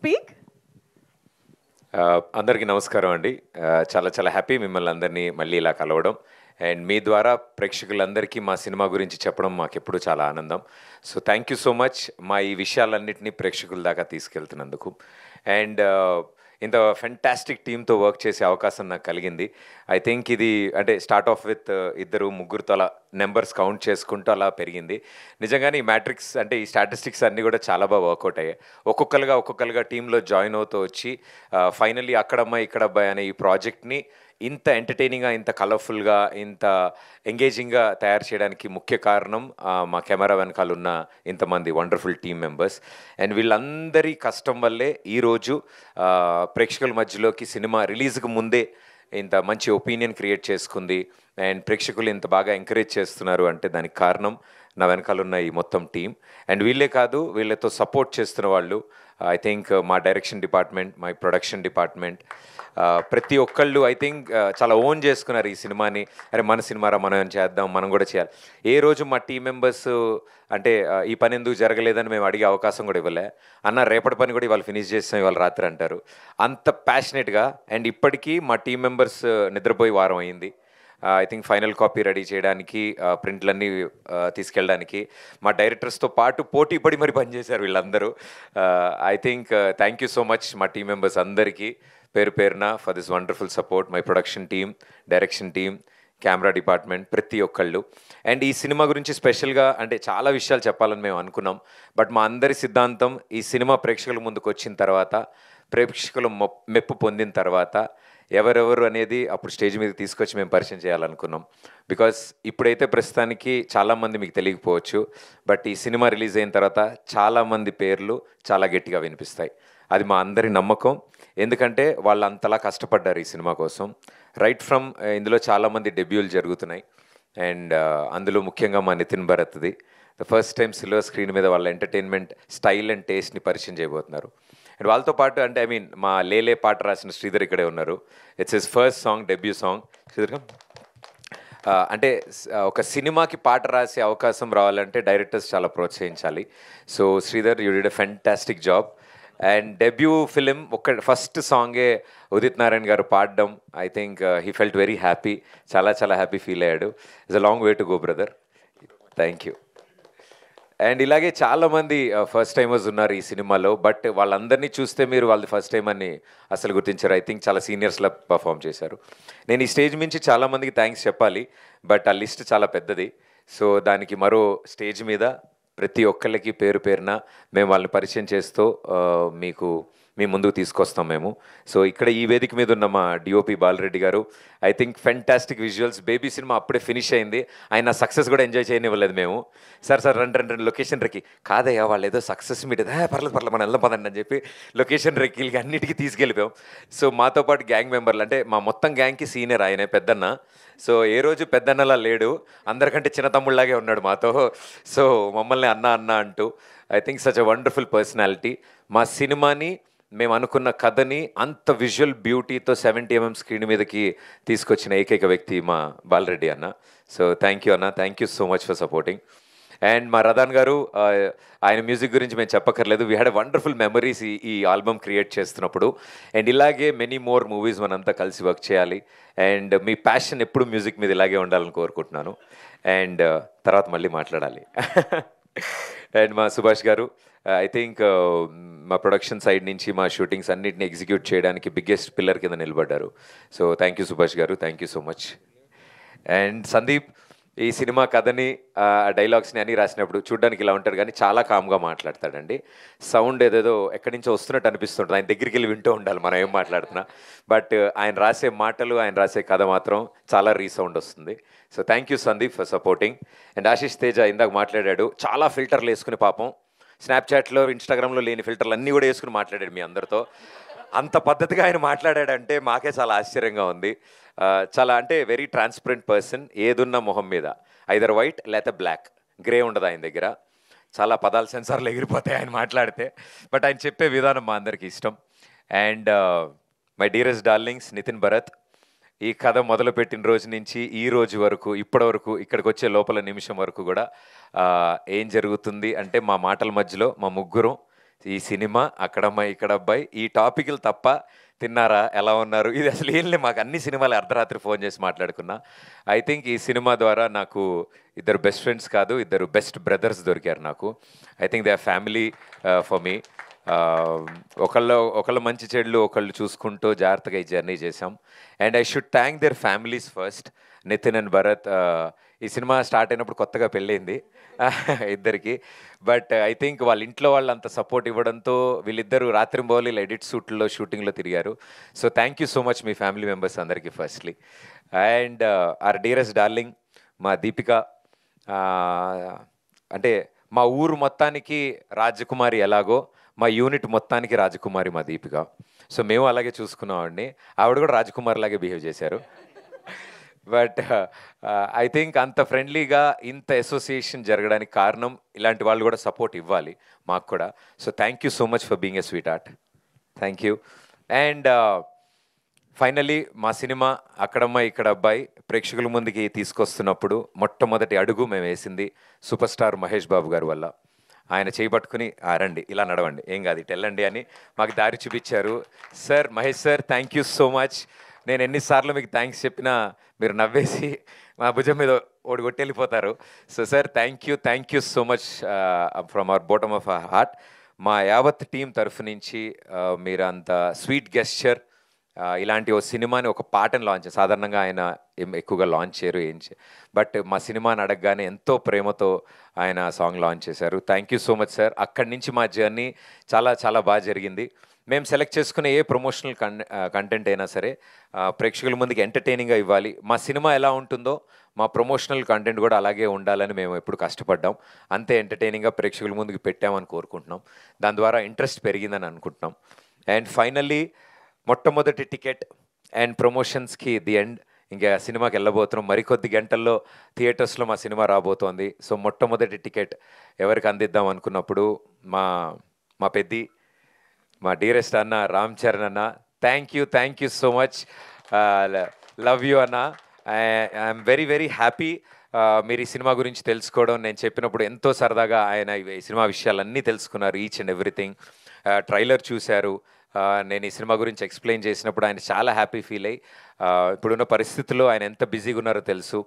speak. అందరికీ నమస్కారం అండి. చాలా చాలా హ్యాపీ మిమ్మల్ని అందరినీ మళ్ళీ ఇలా కలవడం అండ్ మీ ద్వారా ప్రేక్షకులందరికీ మా సినిమా గురించి చెప్పడం మాకెప్పుడు చాలా ఆనందం. So thank you so much మా ఈ విషయాలన్నింటినీ ప్రేక్షకుల దాకా తీసుకెళ్తున్నందుకు. అండ్ ఇంత ఫెంటాస్టిక్ టీమ్తో వర్క్ చేసే అవకాశం నాకు కలిగింది. ఐ థింక్ ఇది అంటే స్టార్ట్ ఆఫ్ విత్ ఇద్దరు ముగ్గురుతో అలా నెంబర్స్ కౌంట్ చేసుకుంటూ అలా పెరిగింది. నిజంగానే ఈ మ్యాట్రిక్స్ అంటే ఈ స్టాటిస్టిక్స్ అన్నీ కూడా చాలా బాగా వర్కౌట్ అయ్యాయి. ఒక్కొక్కరుగా టీంలో జాయిన్ అవుతూ వచ్చి ఫైనల్లీ అక్కడమ్మాయి ఇక్కడబ్బాయి అనే ఈ ప్రాజెక్ట్ని ఇంత ఎంటర్టైనింగ్గా, ఇంత కలర్ఫుల్గా, ఇంత ఎంగేజింగ్గా తయారు చేయడానికి ముఖ్య కారణం మా కెమెరా వెనకాల ఉన్న ఇంతమంది వండర్ఫుల్ టీమ్ మెంబర్స్. అండ్ వీళ్ళందరి కష్టం వల్లే ఈరోజు ప్రేక్షకుల మధ్యలోకి సినిమా రిలీజ్కి ముందే ఇంత మంచి ఒపీనియన్ క్రియేట్ చేసుకుంది అండ్ ప్రేక్షకులు ఇంత బాగా ఎంకరేజ్ చేస్తున్నారు అంటే దానికి కారణం నా వెనకాల ఉన్న ఈ మొత్తం టీం. అండ్ వీళ్ళే కాదు, వీళ్ళతో సపోర్ట్ చేస్తున్న వాళ్ళు ఐ థింక్ మా direction department, my production department, ప్రతి ఒక్కళ్ళు ఐ థింక్ చాలా ఓన్ చేసుకున్నారు ఈ సినిమాని. అరే మన సినిమారా, మనం చేద్దాం, మనం కూడా చేయాలి. ఏ రోజు మా టీం మెంబర్స్ అంటే ఈ పని ఎందుకు జరగలేదని మేము అడిగే అవకాశం కూడా ఇవ్వలే. అన్న రేపటి పని కూడా ఇవాళ ఫినిష్ చేస్తాం ఇవాళ రాత్రి అంటారు. అంత ప్యాషనెట్గా. అండ్ ఇప్పటికీ మా టీం మెంబర్స్ నిద్రపోయి వారం అయింది. I think final copy ready చేయడానికి, ప్రింట్లన్నీ తీసుకెళ్ళడానికి మా డైరెక్టర్స్తో పాటు పోటీ పడి మరి పనిచేశారు వీళ్ళందరూ. I think thank you so much మా టీం మెంబర్స్ అందరికీ పేరు పేరున for this wonderful support. My production team, direction team, camera department, ప్రతి ఒక్కళ్ళు. అండ్ ఈ సినిమా గురించి స్పెషల్గా అంటే చాలా విషయాలు చెప్పాలని మేము అనుకున్నాం. బట్ మా అందరి సిద్ధాంతం ఈ సినిమా ప్రేక్షకుల ముందుకు వచ్చిన తర్వాత, ప్రేక్షకులు మెప్పు పొందిన తర్వాత ఎవరెవరు అనేది అప్పుడు స్టేజ్ మీద తీసుకొచ్చి మేము పరిచయం చేయాలనుకున్నాం. బికాస్ ఇప్పుడైతే ప్రస్తుతానికి చాలామంది మీకు తెలియకపోవచ్చు, బట్ ఈ సినిమా రిలీజ్ అయిన తర్వాత చాలామంది పేర్లు చాలా గట్టిగా వినిపిస్తాయి. అది మా అందరి నమ్మకం. ఎందుకంటే వాళ్ళు అంతలా కష్టపడ్డారు ఈ సినిమా కోసం. రైట్ ఫ్రమ్ ఇందులో చాలామంది డెబ్యూలు జరుగుతున్నాయి. అండ్ అందులో ముఖ్యంగా మా నితిన్ భరత్ది the first time silver screen మీద వాళ్ళ ఎంటర్టైన్మెంట్ స్టైల్ అండ్ టేస్ట్ని పరిచయం చేయబోతున్నారు. అండ్ వాళ్ళతో పాటు అంటే ఐ మీన్ మా లేలే పాట రాసిన శ్రీధర్ ఇక్కడే ఉన్నారు. It's his first song, debut song. Sridhar అంటే ఒక సినిమాకి పాట రాసే అవకాశం రావాలంటే డైరెక్టర్స్ చాలా ప్రోత్సహించాలి. So Sridhar, you did a fantastic job. And debut film first సాంగే ఉదిత్ నారాయణ్ గారు పాడడం, I think he felt very happy. చాలా చాలా హ్యాపీ ఫీల్ అయ్యాడు. It's a long way to go brother. Thank you. And ఇలాగే చాలామంది ఫస్ట్ టైమర్స్ ఉన్నారు ఈ సినిమాలో. బట్ వాళ్ళందరినీ చూస్తే మీరు వాళ్ళది ఫస్ట్ టైం అని అసలు గుర్తించారు. ఐ థింక్ చాలా సీనియర్స్లా పర్ఫామ్ చేశారు. నేను ఈ స్టేజ్ మించి చాలామందికి థ్యాంక్స్ చెప్పాలి, బట్ ఆ లిస్ట్ చాలా పెద్దది. సో దానికి మరో స్టేజ్ మీద ప్రతి ఒక్కళ్ళకి పేరు పేరున మేము వాళ్ళని పరిచయం చేస్తూ మీ ముందుకు తీసుకొస్తాం మేము. సో ఇక్కడ ఈ వేదిక మీద ఉన్న మా డిఓపి బాలరెడ్డి గారు, I think fantastic visuals. Baby cinema అప్పుడే ఫినిష్ అయింది, ఆయన సక్సెస్ కూడా ఎంజాయ్ చేయనివ్వలేదు మేము. సార్ రెండు లొకేషన్ రెక్కి కాదయ్యా, వాళ్ళు ఏదో సక్సెస్ మీట్ పర్లేదు మనం వెళ్దాం పదండి అని చెప్పి లొకేషన్ రెక్కిలకి అన్నిటికీ తీసుకెళ్ళిపోయాం. సో మాతో పాటు గ్యాంగ్ మెంబర్లు అంటే మా మొత్తం గ్యాంగ్కి సీనియర్ ఆయనే పెద్దన్న. సో ఏ రోజు పెద్దన్నలా లేడు, అందరికంటే చిన్న తమ్ముళ్ళలాగే ఉన్నాడు మాతో. సో మమ్మల్ని అన్న అన్న అంటూ I think such a wonderful personality. మా సినిమాని మేము అనుకున్న కథని అంత విజువల్ బ్యూటీతో 70mm స్క్రీన్ మీదకి తీసుకొచ్చిన ఏకైక వ్యక్తి మా బాలరెడ్డి అన్న. సో థ్యాంక్ యూ అన్న, thank you so much for supporting. And మా రదాన్ గారు, ఆయన మ్యూజిక్ గురించి మేము చెప్పక్కర్లేదు. We had a wonderful memories ఈ ఆల్బమ్ క్రియేట్ చేస్తున్నప్పుడు. అండ్ ఇలాగే మెనీ మోర్ మూవీస్ మనంతా కలిసి వర్క్ చేయాలి. అండ్ మీ ప్యాషన్ ఎప్పుడు మ్యూజిక్ మీద ఇలాగే ఉండాలని కోరుకుంటున్నాను. అండ్ తర్వాత మళ్ళీ మాట్లాడాలి. అండ్ మా సుభాష్ గారు, ఐ థింక్ మా ప్రొడక్షన్ సైడ్ నుంచి మా షూటింగ్స్ అన్నిటిని ఎగ్జిక్యూట్ చేయడానికి బిగ్గెస్ట్ పిల్లర్ కింద నిలబడ్డారు. సో థ్యాంక్ యూ సుభాష్ గారు, thank you so much. And Sandeep, ఈ సినిమా కథని డైలాగ్స్ని అన్నీ రాసినప్పుడు చూడడానికి ఇలా ఉంటారు కానీ చాలా కామ్గా మాట్లాడతాడండి. సౌండ్ ఏదేదో ఎక్కడి నుంచో వస్తున్నట్టు అనిపిస్తుంటుంది. ఆయన దగ్గరికి వెళ్ళి వింటూ ఉండాలి మనం ఏం మాట్లాడుతున్నా. బట్ ఆయన రాసే మాటలు, ఆయన రాసే కథ మాత్రం చాలా రీసౌండ్ వస్తుంది. So thank you Sandeep for supporting. And Ashish Teja ఇందాక మాట్లాడాడు, చాలా ఫిల్టర్లు వేసుకుని పాపం స్నాప్చాట్లో, ఇన్స్టాగ్రామ్లో లేని ఫిల్టర్లు అన్నీ కూడా వేసుకుని మాట్లాడాడు మీ అందరితో. అంత పద్ధతిగా ఆయన మాట్లాడాడంటే మాకే చాలా ఆశ్చర్యంగా ఉంది. చాలా అంటే వెరీ ట్రాన్స్పరెంట్ పర్సన్. ఏదున్న మొహం మీద ఐదర్ వైట్ లేకపోతే బ్లాక్, గ్రే ఉండదు ఆయన దగ్గర. చాలా పదాలు సెన్సార్లు ఎగిరిపోతాయి ఆయన మాట్లాడితే. బట్ ఆయన చెప్పే విధానం మా అందరికీ ఇష్టం. And my dearest darlings, Nithin Bharat, ఈ కథ మొదలుపెట్టిన రోజు నుంచి ఈ రోజు వరకు ఇప్పటి వరకు ఇక్కడికి వచ్చే లోపల నిమిషం వరకు కూడా ఏం జరుగుతుంది అంటే మా మాటల మధ్యలో మా ముగ్గురం ఈ సినిమా, అక్కడమ్మాయి ఇక్కడ అబ్బాయి, ఈ టాపిక్లు తప్ప తిన్నారా, ఎలా ఉన్నారు, ఇది అసలు ఏం లేదు. మాకు అన్ని సినిమాలు అర్ధరాత్రి ఫోన్ చేసి మాట్లాడుకున్నా. ఐ థింక్ ఈ సినిమా ద్వారా నాకు ఇద్దరు బెస్ట్ ఫ్రెండ్స్ కాదు, ఇద్దరు బెస్ట్ బ్రదర్స్ దొరికారు నాకు. I think they are family for me. ఒకళ్ళ మంచి చెడులు ఒకళ్ళు చూసుకుంటూ జాగ్రత్తగా ఈ జర్నీ చేసాం. And I should thank their families first. Nithin and Bharat, ఈ సినిమా స్టార్ట్ అయినప్పుడు కొత్తగా పెళ్ళైంది ఇద్దరికి. బట్ ఐ థింక్ వాళ్ళ ఇంట్లో వాళ్ళు అంత సపోర్ట్ ఇవ్వడంతో వీళ్ళిద్దరూ రాత్రింబౌలి ఎడిట్ షూట్లో షూటింగ్లో తిరిగారు. So thank you so much మీ ఫ్యామిలీ మెంబర్స్ అందరికీ firstly. And our dearest darling మా దీపిక. అంటే మా ఊరు మొత్తానికి రాజకుమారి ఎలాగో మా యూనిట్ మొత్తానికి రాజకుమారి మా దీపిక. సో మేము అలాగే చూసుకున్నామండి. ఆవిడ కూడా రాజకుమారి లాగే బిహేవ్ చేశారు. బట్ ఐ థింక్ అంత ఫ్రెండ్లీగా ఇంత అసోసియేషన్ జరగడానికి కారణం ఇలాంటి వాళ్ళు కూడా సపోర్ట్ ఇవ్వాలి మాకు కూడా. So thank you so much for being a sweet art. Thank you. And finally మా సినిమా అక్కడమ్మ ఇక్కడ అబ్బాయి ప్రేక్షకుల ముందుకి తీసుకొస్తున్నప్పుడు మొట్టమొదటి అడుగు మేము వేసింది సూపర్ స్టార్ మహేష్ బాబు గారి వల్ల. ఆయన చేయబట్టుకుని రండి ఇలా నడవండి, ఏం కాదు ఇటు వెళ్ళండి అని మాకు దారి చూపించారు. Sir, Mahesh sir, thank you so much. నేను ఎన్నిసార్లు మీకు థ్యాంక్స్ చెప్పినా మీరు నవ్వేసి మా భుజం మీద ఓడి వెళ్ళిపోతారు. So sir, thank you so much from our bottom of our heart. మా యావత్ టీం తరఫు నుంచి మీరు అంత స్వీట్ గెస్చర్, ఇలాంటి ఓ సినిమాని ఒక పాటను లాంచ్, సాధారణంగా ఆయన ఎక్కువగా లాంచ్ చేయరు బట్ మా సినిమాని అడగగానే ఎంతో ప్రేమతో ఆయన సాంగ్ లాంచ్ చేశారు. Thank you so much sir. అక్కడి నుంచి మా జర్నీ చాలా చాలా బాగా జరిగింది. మేము సెలెక్ట్ చేసుకునే ఏ ప్రమోషనల్ కంటెంట్ అయినా సరే ప్రేక్షకుల ముందుకి ఎంటర్టైనింగ్గా ఇవ్వాలి. మా సినిమా ఎలా ఉంటుందో మా ప్రమోషనల్ కంటెంట్ కూడా అలాగే ఉండాలని మేము ఎప్పుడు కష్టపడ్డాం. అంతే ఎంటర్టైనింగ్గా ప్రేక్షకుల ముందుకు పెట్టామని కోరుకుంటున్నాం. దాని ద్వారా ఇంట్రెస్ట్ పెరిగిందని అనుకుంటున్నాం. అండ్ ఫైనల్లీ మొట్టమొదటి టికెట్ అండ్ ప్రమోషన్స్కి ది ఎండ్. ఇంకా సినిమాకి వెళ్ళబోతున్నాం. మరికొద్ది గంటల్లో థియేటర్స్లో మా సినిమా రాబోతోంది. సో మొట్టమొదటి టికెట్ ఎవరికి అందిద్దాం అనుకున్నప్పుడు మా పెద్ది, మా డియరెస్ట్ అన్న రామ్ చరణ్ అన్న, thank you so much. Love you అన్న. ఐఎమ్ వెరీ వెరీ హ్యాపీ మీరు ఈ సినిమా గురించి తెలుసుకోవడం. నేను చెప్పినప్పుడు ఎంతో సరదాగా ఆయన ఈ సినిమా విషయాలన్నీ తెలుసుకున్నారు, ఈచ్ అండ్ ఎవ్రీథింగ్. ట్రైలర్ చూశారు. నేను ఈ సినిమా గురించి ఎక్స్ప్లెయిన్ చేసినప్పుడు ఆయన చాలా హ్యాపీ ఫీల్ అయ్యి, ఇప్పుడున్న పరిస్థితుల్లో ఆయన ఎంత బిజీగా ఉన్నారో తెలుసు.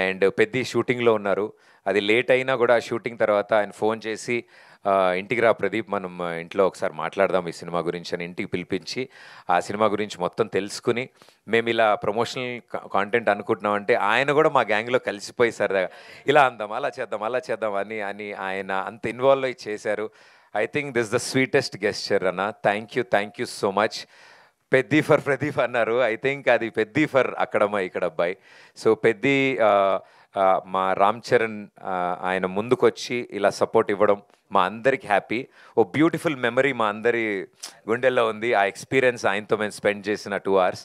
అండ్ పెద్ద షూటింగ్లో ఉన్నారు. అది లేట్ అయినా కూడా షూటింగ్ తర్వాత ఆయన ఫోన్ చేసి ఇంటికి రా ప్రదీప్, మనం ఇంట్లో ఒకసారి మాట్లాడదాం ఈ సినిమా గురించి అని ఇంటికి పిలిపించి ఆ సినిమా గురించి మొత్తం తెలుసుకుని మేము ఇలా ప్రమోషనల్ కాంటెంట్ అనుకుంటున్నామంటే ఆయన కూడా మా గ్యాంగ్లో కలిసిపోయి సరదాగా ఇలా అందాం, అలా చేద్దాం అని ఆయన అంత ఇన్వాల్వ్ అయ్యి చేశారు. I think this the sweetest gesture అన్న. Thank you so much. Peddi for Pradeep అన్నారు. ఐ థింక్ అది పెద్ది ఫర్ అక్కడమ్మ ఇక్కడ అబ్బాయి. సో పెద్ది మా రామ్ చరణ్ ఆయన ముందుకొచ్చి ఇలా సపోర్ట్ ఇవ్వడం మా అందరికి హ్యాపీ. ఓ బ్యూటిఫుల్ మెమరీ మా అందరి గుండెల్లో ఉంది. ఆ ఎక్స్పీరియన్స్ ఆయనతో మేము స్పెండ్ చేసిన 2 hours.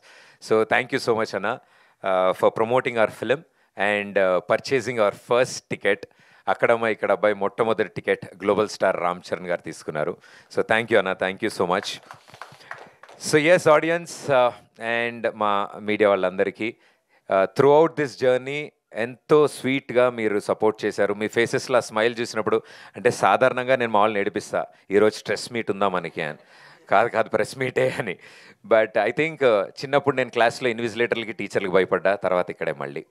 So thank you so much అన్న for promoting our film and purchasing our first ticket. అక్కడమ్మ ఇక్కడ అబ్బాయి మొట్టమొదటి ticket global star Ram Charan గారు తీసుకున్నారు. సో థ్యాంక్ యూ అన్న, thank you so much. So as audience and మా మీడియా వాళ్ళందరికీ త్రూ అవుట్ దిస్ జర్నీ ఎంతో స్వీట్గా మీరు సపోర్ట్ చేశారు. మీ ఫేసెస్లో స్మైల్ చూసినప్పుడు, అంటే సాధారణంగా నేను మామూలు ఏడిపిస్తా, ఈరోజు స్ట్రెస్ మీట్ ఉందా మనకి అని. కాదు ప్రెస్ మీటే అని. బట్ ఐ థింక్ చిన్నప్పుడు నేను క్లాస్లో ఇన్విజిలేటర్లకి టీచర్లకి భయపడ్డా, తర్వాత ఇక్కడే మళ్ళీ.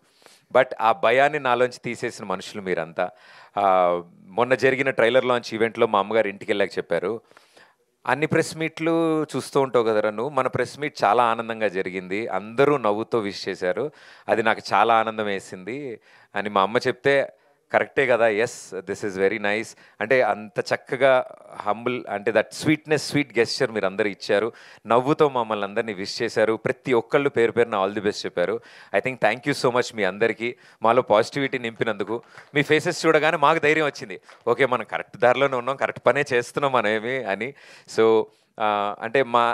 బట్ ఆ భయాన్ని నాలోంచి తీసేసిన మనుషులు మీరంతా. మొన్న జరిగిన ట్రైలర్ లాంచ్ ఈవెంట్లో మా అమ్మగారు ఇంటికి వెళ్ళాక చెప్పారు, అన్ని ప్రెస్ మీట్లు చూస్తూ ఉంటావు కదరా నువ్వు, మన ప్రెస్ మీట్ చాలా ఆనందంగా జరిగింది, అందరూ నవ్వుతో విష్ చేశారు, అది నాకు చాలా ఆనందం వేసింది అని మా అమ్మ చెప్తే, కరెక్టే కదా, yes this is very nice. అంటే అంత చక్కగా హంబుల్, అంటే దట్ స్వీట్ గెస్చర్ మీరు అందరూ ఇచ్చారు. నవ్వుతో మమ్మల్ని అందరినీ విష్ చేశారు. ప్రతి ఒక్కళ్ళు పేరు పేరున ఆల్ ది బెస్ట్ చెప్పారు. I think thank you so much మీ అందరికీ. మాలో పాజిటివిటీ నింపినందుకు. మీ ఫేసెస్ చూడగానే మాకు ధైర్యం వచ్చింది, ఓకే మనం కరెక్ట్ దారిలోనే ఉన్నాం, కరెక్ట్ పనే చేస్తున్నాం మనమేమి అని. సో అంటే మా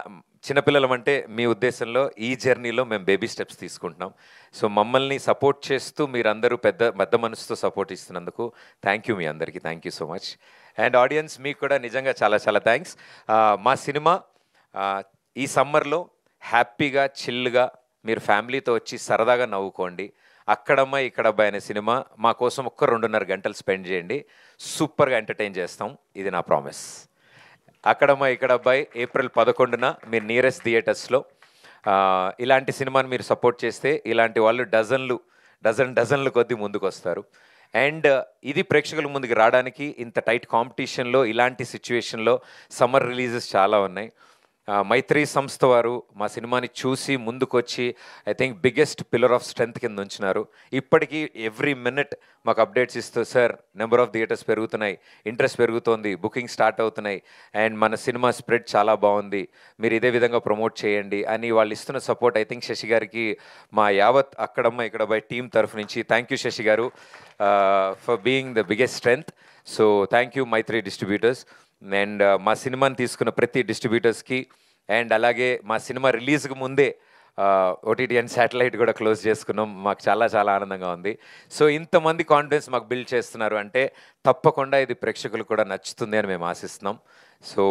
చిన్నపిల్లలం అంటే మీ ఉద్దేశంలో ఈ జర్నీలో మేము బేబీ స్టెప్స్ తీసుకుంటున్నాం. సో మమ్మల్ని సపోర్ట్ చేస్తూ మీరందరూ పెద్ద మనసుతో సపోర్ట్ ఇస్తున్నందుకు థ్యాంక్ యూ మీ అందరికీ. Thank you so much. And audience మీకు కూడా నిజంగా చాలా చాలా థ్యాంక్స్. మా సినిమా ఈ సమ్మర్లో హ్యాపీగా చిల్గా మీరు ఫ్యామిలీతో వచ్చి సరదాగా నవ్వుకోండి. అక్కడమ్మ ఇక్కడ అబ్బాయి అనే సినిమా మా కోసం 1-2.5 గంటలు స్పెండ్ చేయండి. సూపర్గా ఎంటర్టైన్ చేస్తాం, ఇది నా ప్రామిస్. అక్కడమ్మ ఇక్కడ అబ్బాయి ఏప్రిల్ 11న మీ నియరెస్ట్ థియేటర్స్లో. ఇలాంటి సినిమాని మీరు సపోర్ట్ చేస్తే ఇలాంటి వాళ్ళు డజన్లు కొద్దీ ముందుకు వస్తారు. అండ్ ఇది ప్రేక్షకుల ముందుకు రావడానికి ఇంత టైట్ కాంపిటీషన్లో, ఇలాంటి సిచ్యువేషన్లో సమ్మర్ రిలీజెస్ చాలా ఉన్నాయి. మైత్రి సంస్థ వారు మా సినిమాని చూసి ముందుకొచ్చి I think biggest pillar of strength కింద ఉంచినారు. ఇప్పటికీ ఎవ్రీ మినిట్ మాకు అప్డేట్స్ ఇస్తూ, సార్ నెంబర్ ఆఫ్ థియేటర్స్ పెరుగుతున్నాయి, ఇంట్రెస్ట్ పెరుగుతోంది, బుకింగ్ స్టార్ట్ అవుతున్నాయి, అండ్ మన సినిమా స్ప్రెడ్ చాలా బాగుంది, మీరు ఇదే విధంగా ప్రమోట్ చేయండి అని వాళ్ళు ఇస్తున్న సపోర్ట్ ఐ థింక్ శశి గారికి మా యావత్ అక్కడమ్మ ఇక్కడ బై టీం తరఫు నుంచి thank you Sasi garu for being the biggest strength. So thank you Mythri distributors. And మా సినిమాని తీసుకున్న ప్రతి డిస్ట్రిబ్యూటర్స్కి, అండ్ అలాగే మా సినిమా రిలీజ్కి ముందే ఓటీటీ అండ్ శాటిలైట్ కూడా క్లోజ్ చేసుకున్నాం. మాకు చాలా చాలా ఆనందంగా ఉంది. సో ఇంతమంది కాన్ఫిడెన్స్ మాకు బిల్డ్ చేస్తున్నారు అంటే తప్పకుండా ఇది ప్రేక్షకులకు కూడా నచ్చుతుంది అని మేము ఆశిస్తున్నాం. సో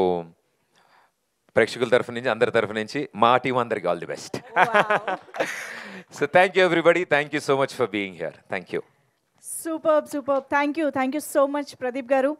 ప్రేక్షకుల తరఫు నుంచి, అందరి తరఫు నుంచి మా టీం అందరికి all the best. So thank you everybody, thank you so much for being here. Thank you. Super. Thank you so much Pradeep గారు.